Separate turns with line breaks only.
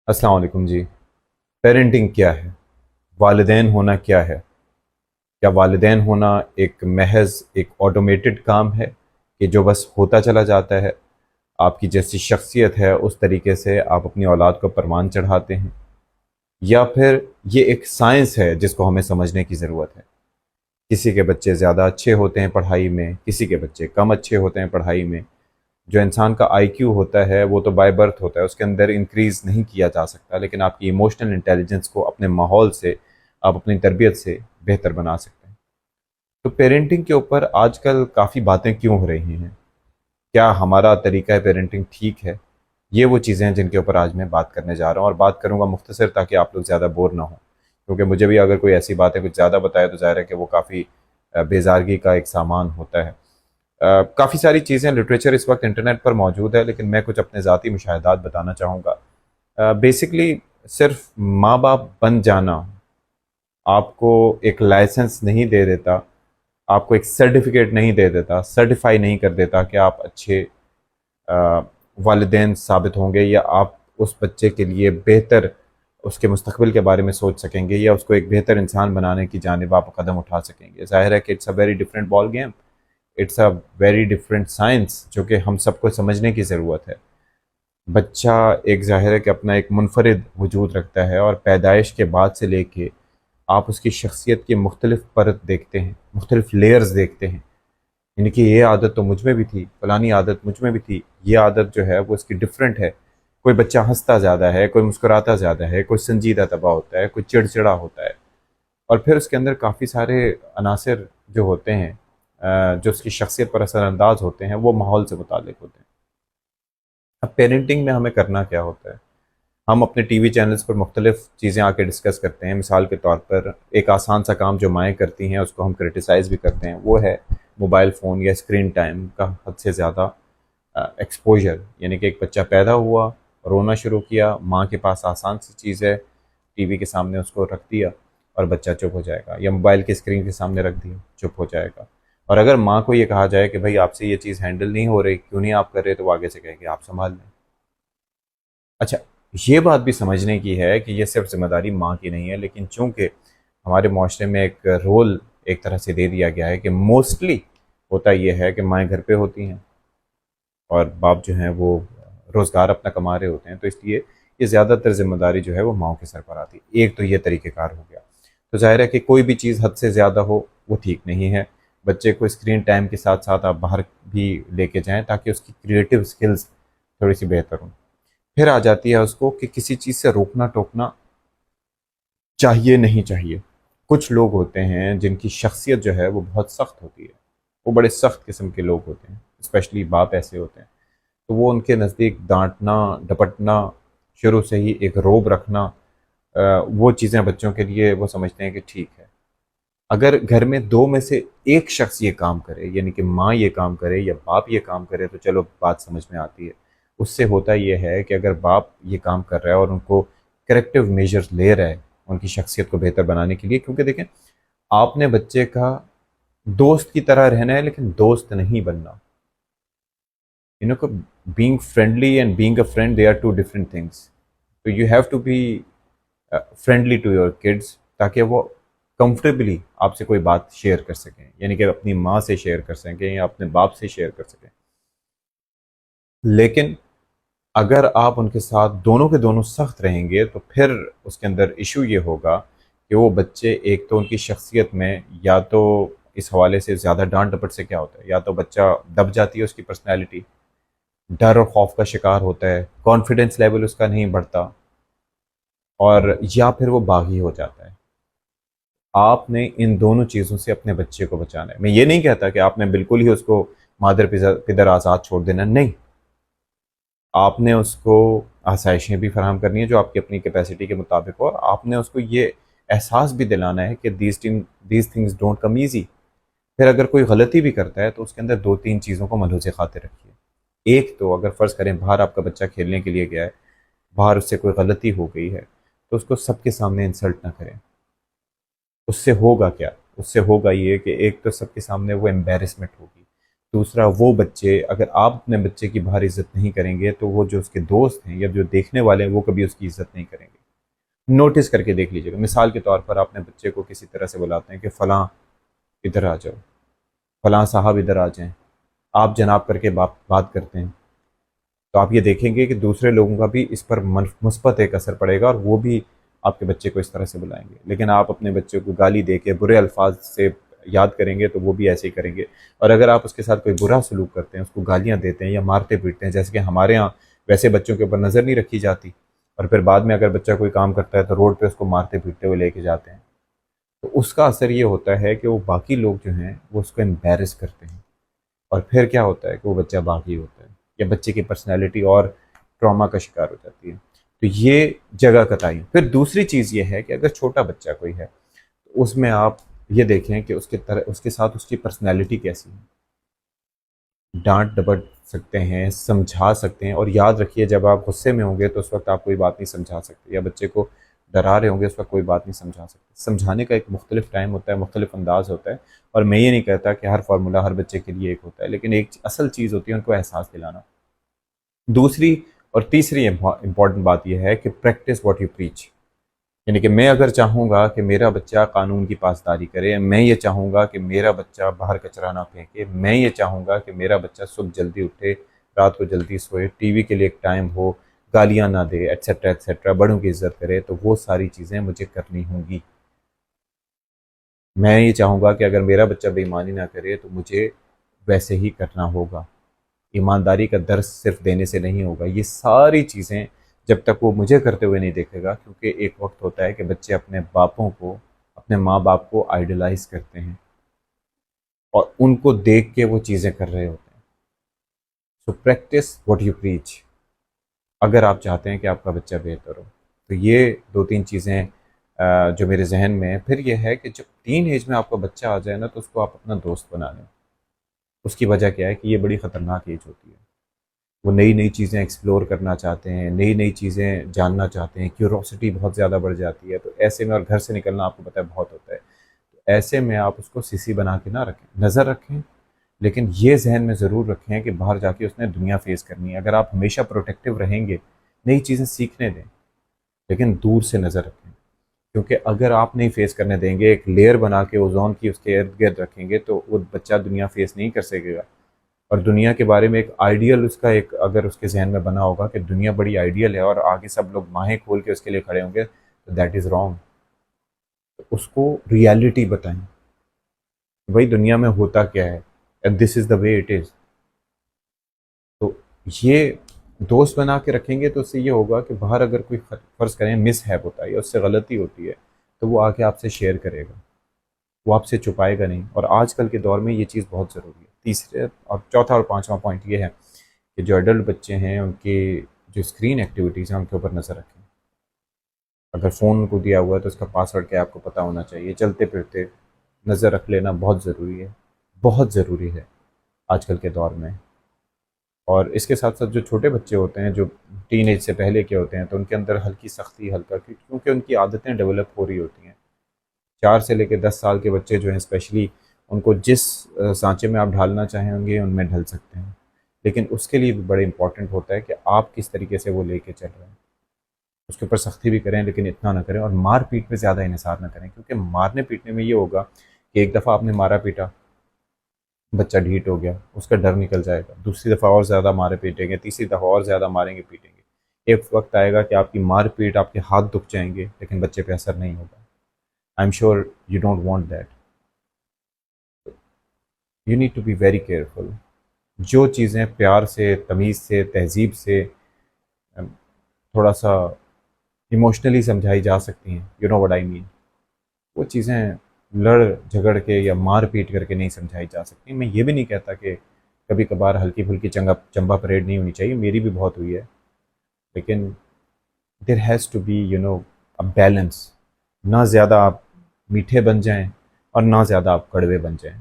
السلام علیکم جی۔ پیرنٹنگ کیا ہے؟ والدین ہونا کیا ہے؟ کیا والدین ہونا ایک محض ایک آٹومیٹڈ کام ہے کہ جو بس ہوتا چلا جاتا ہے؟ آپ کی جیسی شخصیت ہے اس طریقے سے آپ اپنی اولاد کو پروان چڑھاتے ہیں، یا پھر یہ ایک سائنس ہے جس کو ہمیں سمجھنے کی ضرورت ہے؟ کسی کے بچے زیادہ اچھے ہوتے ہیں پڑھائی میں، کسی کے بچے کم اچھے ہوتے ہیں پڑھائی میں۔ جو انسان کا آئی کیو ہوتا ہے وہ تو بائی برتھ ہوتا ہے، اس کے اندر انکریز نہیں کیا جا سکتا، لیکن آپ کی ایموشنل انٹیلیجنس کو اپنے ماحول سے، آپ اپنی تربیت سے بہتر بنا سکتے ہیں۔ تو پیرنٹنگ کے اوپر آج کل کافی باتیں کیوں ہو رہی ہیں؟ کیا ہمارا طریقہ پیرنٹنگ ٹھیک ہے؟ یہ وہ چیزیں ہیں جن کے اوپر آج میں بات کرنے جا رہا ہوں، اور بات کروں گا مختصر تاکہ آپ لوگ زیادہ بور نہ ہوں، کیونکہ مجھے بھی اگر کوئی ایسی باتیں کچھ زیادہ بتائے تو ظاہر ہے کہ وہ کافی بیزارگی کا ایک سامان ہوتا ہے۔ کافی ساری چیزیں لٹریچر اس وقت انٹرنیٹ پر موجود ہے، لیکن میں کچھ اپنے ذاتی مشاہدات بتانا چاہوں گا۔ بیسکلی صرف ماں باپ بن جانا آپ کو ایک لائسنس نہیں دے دیتا، آپ کو ایک سرٹیفکیٹ نہیں دے دیتا، سرٹیفائی نہیں کر دیتا کہ آپ اچھے والدین ثابت ہوں گے، یا آپ اس بچے کے لیے بہتر اس کے مستقبل کے بارے میں سوچ سکیں گے، یا اس کو ایک بہتر انسان بنانے کی جانب آپ قدم اٹھا سکیں گے۔ ظاہر ہے کہ it's a very different ball game, it's a very different science, جو کہ ہم سب کو سمجھنے کی ضرورت ہے۔ بچہ ایک ظاہر ہے کہ اپنا ایک منفرد وجود رکھتا ہے، اور پیدائش کے بعد سے لے کے آپ اس کی شخصیت کے مختلف پرت دیکھتے ہیں، مختلف لیئرز دیکھتے ہیں، یعنی کہ یہ عادت تو مجھ میں بھی تھی، فلانی عادت مجھ میں بھی تھی، یہ عادت جو ہے وہ اس کی ڈفرینٹ ہے۔ کوئی بچہ ہنستا زیادہ ہے، کوئی مسکراتا زیادہ ہے، کوئی سنجیدہ طبع ہوتا ہے، کوئی چڑچڑا ہوتا ہے، اور پھر اس کے اندر کافی سارے عناصر جو ہوتے ہیں جو اس کی شخصیت پر اثر انداز ہوتے ہیں، وہ ماحول سے متعلق ہوتے ہیں۔ اب پیرنٹنگ میں ہمیں کرنا کیا ہوتا ہے؟ ہم اپنے ٹی وی چینلز پر مختلف چیزیں آ کے ڈسکس کرتے ہیں، مثال کے طور پر ایک آسان سا کام جو مائیں کرتی ہیں اس کو ہم کرٹیسائز بھی کرتے ہیں، وہ ہے موبائل فون یا اسکرین ٹائم کا حد سے زیادہ ایکسپوجر۔ یعنی کہ ایک بچہ پیدا ہوا، رونا شروع کیا، ماں کے پاس آسان سی چیز ہے، ٹی وی کے سامنے اس کو رکھ دیا اور بچہ چپ ہو جائے گا، یا موبائل کی اسکرین کے سامنے رکھ دیا، چپ ہو جائے گا۔ اور اگر ماں کو یہ کہا جائے کہ بھائی آپ سے یہ چیز ہینڈل نہیں ہو رہی، کیوں نہیں آپ کر رہے، تو وہ آگے سے کہے کہ آپ سنبھال لیں۔ اچھا، یہ بات بھی سمجھنے کی ہے کہ یہ صرف ذمہ داری ماں کی نہیں ہے، لیکن چونکہ ہمارے معاشرے میں ایک رول ایک طرح سے دے دیا گیا ہے کہ موسٹلی ہوتا یہ ہے کہ مائیں گھر پہ ہوتی ہیں اور باپ جو ہیں وہ روزگار اپنا کما رہے ہوتے ہیں، تو اس لیے یہ زیادہ تر ذمہ داری جو ہے وہ ماؤں کے سر پر آتی ہے۔ ایک تو یہ طریقہ کار ہو گیا۔ تو ظاہر ہے کہ کوئی بھی چیز حد سے زیادہ ہو وہ ٹھیک نہیں ہے۔ بچے کو اسکرین ٹائم کے ساتھ ساتھ آپ باہر بھی لے کے جائیں تاکہ اس کی کریٹیو سکلز تھوڑی سی بہتر ہوں۔ پھر آ جاتی ہے اس کو کہ کسی چیز سے روکنا ٹوکنا چاہیے نہیں چاہیے۔ کچھ لوگ ہوتے ہیں جن کی شخصیت جو ہے وہ بہت سخت ہوتی ہے، وہ بڑے سخت قسم کے لوگ ہوتے ہیں، اسپیشلی باپ ایسے ہوتے ہیں، تو وہ ان کے نزدیک ڈانٹنا، ڈپٹنا، شروع سے ہی ایک روب رکھنا، وہ چیزیں بچوں کے لیے وہ سمجھتے ہیں کہ ٹھیک ہے۔ اگر گھر میں دو میں سے ایک شخص یہ کام کرے، یعنی کہ ماں یہ کام کرے یا باپ یہ کام کرے، تو چلو بات سمجھ میں آتی ہے۔ اس سے ہوتا یہ ہے کہ اگر باپ یہ کام کر رہا ہے اور ان کو کریکٹیو میجرز لے رہا ہے ان کی شخصیت کو بہتر بنانے کے لیے، کیونکہ دیکھیں آپ نے بچے کا دوست کی طرح رہنا ہے لیکن دوست نہیں بننا۔ being friendly and being a friend, they are two different things. So you have to be friendly to your kids تاکہ وہ کمفرٹیبلی آپ سے کوئی بات شیئر کر سکیں، یعنی کہ اپنی ماں سے شیئر کر سکیں یا اپنے باپ سے شیئر کر سکیں۔ لیکن اگر آپ ان کے ساتھ دونوں کے دونوں سخت رہیں گے تو پھر اس کے اندر ایشو یہ ہوگا کہ وہ بچے ایک تو ان کی شخصیت میں یا تو اس حوالے سے زیادہ ڈانٹ ڈپٹ سے کیا ہوتا ہے، یا تو بچہ دب جاتی ہے اس کی پرسنالٹی، ڈر اور خوف کا شکار ہوتا ہے، کانفیڈنس لیول اس کا نہیں بڑھتا، اور یا پھر وہ باغی ہو جاتا ہے۔ آپ نے ان دونوں چیزوں سے اپنے بچے کو بچانا ہے۔ میں یہ نہیں کہتا کہ آپ نے بالکل ہی اس کو مادر پدر آزاد چھوڑ دینا، نہیں، آپ نے اس کو آسائشیں بھی فراہم کرنی ہے جو آپ کی اپنی کیپیسٹی کے مطابق ہو، اور آپ نے اس کو یہ احساس بھی دلانا ہے کہ these things don't come easy. پھر اگر کوئی غلطی بھی کرتا ہے تو اس کے اندر دو تین چیزوں کو ملحوظ خاطر رکھیے۔ ایک تو اگر فرض کریں باہر آپ کا بچہ کھیلنے کے لیے گیا ہے، باہر اس سے کوئی غلطی ہو گئی ہے، تو اس کو سب کے سامنے انسلٹ نہ کریں۔ اس سے ہوگا کیا؟ اس سے ہوگا یہ کہ ایک تو سب کے سامنے وہ امبیرسمنٹ ہوگی، دوسرا وہ بچے، اگر آپ اپنے بچے کی باہر عزت نہیں کریں گے تو وہ جو اس کے دوست ہیں یا جو دیکھنے والے ہیں وہ کبھی اس کی عزت نہیں کریں گے۔ نوٹس کر کے دیکھ لیجیے گا، مثال کے طور پر آپ اپنے بچے کو کسی طرح سے بلاتے ہیں کہ فلاں ادھر آ جاؤ، فلاں صاحب ادھر آ جائیں، آپ جناب کر کے بات کرتے ہیں، تو آپ یہ دیکھیں گے کہ دوسرے لوگوں کا بھی اس پر مثبت ایک اثر پڑے گا اور وہ بھی آپ کے بچے کو اس طرح سے بلائیں گے۔ لیکن آپ اپنے بچے کو گالی دے کے برے الفاظ سے یاد کریں گے تو وہ بھی ایسے ہی کریں گے۔ اور اگر آپ اس کے ساتھ کوئی برا سلوک کرتے ہیں، اس کو گالیاں دیتے ہیں یا مارتے پیٹتے ہیں، جیسے کہ ہمارے ہاں ویسے بچوں کے اوپر نظر نہیں رکھی جاتی، اور پھر بعد میں اگر بچہ کوئی کام کرتا ہے تو روڈ پہ اس کو مارتے پیٹتے ہوئے لے کے جاتے ہیں، تو اس کا اثر یہ ہوتا ہے کہ وہ باقی لوگ جو ہیں وہ اس کو امبیرس کرتے ہیں، اور پھر کیا ہوتا ہے کہ وہ بچہ باغی ہوتا ہے یا بچے کی پرسنالٹی اور ٹراما کا شکار ہو جاتی ہے۔ تو یہ جگہ قطعی۔ پھر دوسری چیز یہ ہے کہ اگر چھوٹا بچہ کوئی ہے تو اس میں آپ یہ دیکھیں کہ اس کے ساتھ اس کی پرسنالٹی کیسی ہے۔ ڈانٹ ڈپٹ سکتے ہیں، سمجھا سکتے ہیں، اور یاد رکھیے جب آپ غصے میں ہوں گے تو اس وقت آپ کوئی بات نہیں سمجھا سکتے، یا بچے کو ڈرا رہے ہوں گے اس وقت کوئی بات نہیں سمجھا سکتے۔ سمجھانے کا ایک مختلف ٹائم ہوتا ہے، مختلف انداز ہوتا ہے، اور میں یہ نہیں کہتا کہ ہر فارمولہ ہر بچے کے لیے ایک ہوتا ہے، لیکن ایک اصل چیز ہوتی ہے ان کو احساس دلانا۔ دوسری اور تیسری امپورٹنٹ بات یہ ہے کہ پریکٹس واٹ یو پریچ، یعنی کہ میں اگر چاہوں گا کہ میرا بچہ قانون کی پاسداری کرے، میں یہ چاہوں گا کہ میرا بچہ باہر کچرا نہ پھینکے، میں یہ چاہوں گا کہ میرا بچہ صبح جلدی اٹھے، رات کو جلدی سوئے، ٹی وی کے لیے ایک ٹائم ہو، گالیاں نہ دے، ایٹسیٹرا ایٹسیٹرا، بڑوں کی عزت کرے، تو وہ ساری چیزیں مجھے کرنی ہوں گی۔ میں یہ چاہوں گا کہ اگر میرا بچہ بے ایمانی نہ کرے تو مجھے ویسے ہی کرنا ہوگا۔ ایمانداری کا درس صرف دینے سے نہیں ہوگا، یہ ساری چیزیں جب تک وہ مجھے کرتے ہوئے نہیں دیکھے گا، کیونکہ ایک وقت ہوتا ہے کہ بچے اپنے باپوں کو، اپنے ماں باپ کو آئیڈلائز کرتے ہیں اور ان کو دیکھ کے وہ چیزیں کر رہے ہوتے ہیں۔ سو پریکٹس واٹ یو پریچ اگر آپ چاہتے ہیں کہ آپ کا بچہ بہتر ہو۔ تو یہ دو تین چیزیں جو میرے ذہن میں ہے۔ پھر یہ ہے کہ جب ٹین ایج میں آپ کا بچہ آ جائے نا تو اس کو آپ اپنا دوست بنا لیں۔ اس کی وجہ کیا ہے کہ یہ بڑی خطرناک ایج ہوتی ہے، وہ نئی نئی چیزیں ایکسپلور کرنا چاہتے ہیں، نئی نئی چیزیں جاننا چاہتے ہیں، کیوروسٹی بہت زیادہ بڑھ جاتی ہے، تو ایسے میں، اور گھر سے نکلنا آپ کو پتہ ہے بہت ہوتا ہے، تو ایسے میں آپ اس کو سیسی بنا کے نہ رکھیں، نظر رکھیں، لیکن یہ ذہن میں ضرور رکھیں کہ باہر جا کے اس نے دنیا فیس کرنی ہے۔ اگر آپ ہمیشہ پروٹیکٹیو رہیں گے، نئی چیزیں سیکھنے دیں، لیکن دور سے نظر رکھیں، کیونکہ اگر آپ نہیں فیس کرنے دیں گے، ایک لیئر بنا کے اوزون کی اس کے ارد گرد رکھیں گے، تو وہ بچہ دنیا فیس نہیں کر سکے گا۔ اور دنیا کے بارے میں ایک آئیڈیل اس کا ایک اگر اس کے ذہن میں بنا ہوگا کہ دنیا بڑی آئیڈیل ہے اور آگے سب لوگ باہیں کھول کے اس کے لیے کھڑے ہوں گے، تو دیٹ از رانگ۔ اس کو ریالٹی بتائیں، بھائی دنیا میں ہوتا کیا ہے، and this is the way it is. تو یہ دوست بنا کے رکھیں گے تو اس سے یہ ہوگا کہ باہر اگر کوئی فرض کریں مس ہیپ ہوتا ہے یا اس سے غلطی ہوتی ہے تو وہ آ کے آپ سے شیئر کرے گا، وہ آپ سے چھپائے گا نہیں، اور آج کل کے دور میں یہ چیز بہت ضروری ہے۔ تیسرے اور چوتھا اور پانچواں پوائنٹ یہ ہے کہ جو ایڈلٹ بچے ہیں ان کی جو اسکرین ایکٹیویٹیز ہیں ان کے اوپر نظر رکھیں۔ اگر فون کو دیا ہوا ہے تو اس کا پاسورڈ کیا آپ کو پتہ ہونا چاہیے۔ چلتے پھرتے نظر رکھ لینا بہت ضروری ہے، بہت ضروری ہے آج کل کے دور میں۔ اور اس کے ساتھ ساتھ جو چھوٹے بچے ہوتے ہیں جو ٹین ایج سے پہلے کے ہوتے ہیں تو ان کے اندر ہلکی سختی، ہلکا، کیونکہ ان کی عادتیں ڈیولپ ہو رہی ہوتی ہیں۔ 4 سے لے کے 10 سال کے بچے جو ہیں اسپیشلی، ان کو جس سانچے میں آپ ڈھالنا چاہیں گے ان میں ڈھل سکتے ہیں، لیکن اس کے لیے بھی بڑے امپورٹنٹ ہوتا ہے کہ آپ کس طریقے سے وہ لے کے چل رہے ہیں۔ اس کے اوپر سختی بھی کریں لیکن اتنا نہ کریں، اور مار پیٹ پہ زیادہ انحصار نہ کریں، کیونکہ مارنے پیٹنے میں یہ ہوگا کہ ایک دفعہ آپ نے مارا پیٹا، بچہ ڈھیٹ ہو گیا، اس کا ڈر نکل جائے گا، دوسری دفعہ اور زیادہ مارے پیٹیں گے، تیسری دفعہ اور زیادہ ماریں گے پیٹیں گے، ایک وقت آئے گا کہ آپ کی مار پیٹ، آپ کے ہاتھ دکھ جائیں گے لیکن بچے پہ اثر نہیں ہوگا۔ I'm sure you don't want that. You need to be very careful. جو چیزیں پیار سے، تمیز سے، تہذیب سے، تھوڑا سا ایموشنلی سمجھائی جا سکتی ہیں، یو نو وٹ آئی مین، وہ چیزیں لڑ جھگڑ کے یا مار پیٹ کر کے نہیں سمجھائی جا سکتی۔ میں یہ بھی نہیں کہتا کہ کبھی کبھار ہلکی پھلکی چمبا پریڈ نہیں ہونی چاہیے، میری بھی بہت ہوئی ہے، لیکن there has to be balance. نہ زیادہ آپ میٹھے بن جائیں اور نہ زیادہ آپ کڑوے بن جائیں۔